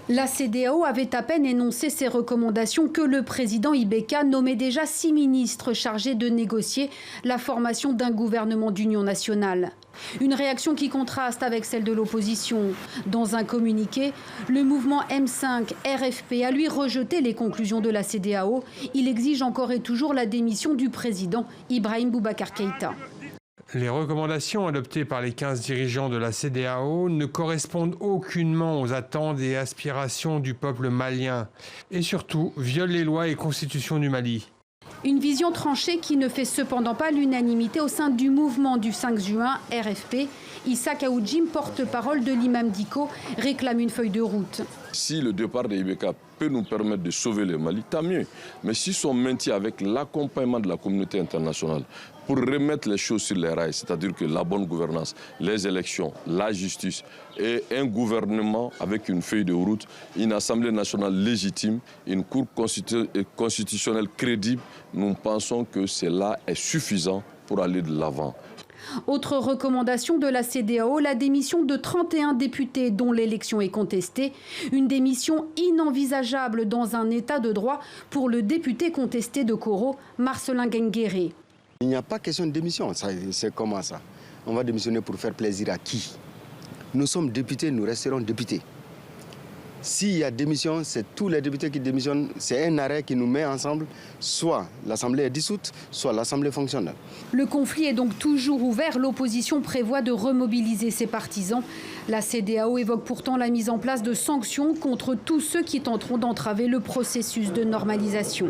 La CEDEAO avait à peine énoncé ses recommandations que le président Ibeka nommait déjà 6 ministres chargés de négocier la formation d'un gouvernement d'union nationale. Une réaction qui contraste avec celle de l'opposition. Dans un communiqué, le mouvement M5 RFP a lui rejeté les conclusions de la CEDEAO. Il exige encore et toujours la démission du président Ibrahim Boubacar Keïta. Les recommandations adoptées par les 15 dirigeants de la CEDEAO ne correspondent aucunement aux attentes et aspirations du peuple malien et surtout violent les lois et constitutions du Mali. Une vision tranchée qui ne fait cependant pas l'unanimité au sein du mouvement du 5 juin RFP. Issa Kaoudjim, porte-parole de l'imam Diko, réclame une feuille de route. Si le départ de Ibeka peut nous permettre de sauver le Mali, tant mieux. Mais si son maintien avec l'accompagnement de la communauté internationale pour remettre les choses sur les rails, c'est-à-dire que la bonne gouvernance, les élections, la justice et un gouvernement avec une feuille de route, une assemblée nationale légitime, une cour constitutionnelle crédible, nous pensons que cela est suffisant pour aller de l'avant. Autre recommandation de la CEDEAO, la démission de 31 députés dont l'élection est contestée. Une démission inenvisageable dans un état de droit pour le député contesté de Koro, Marcelin Guenguéré. Il n'y a pas question de démission, c'est comment ça? On va démissionner pour faire plaisir à qui? Nous sommes députés, nous resterons députés. S'il y a démission, c'est tous les députés qui démissionnent. C'est un arrêt qui nous met ensemble. Soit l'Assemblée est dissoute, soit l'Assemblée fonctionne. Le conflit est donc toujours ouvert. L'opposition prévoit de remobiliser ses partisans. La CEDEAO évoque pourtant la mise en place de sanctions contre tous ceux qui tenteront d'entraver le processus de normalisation.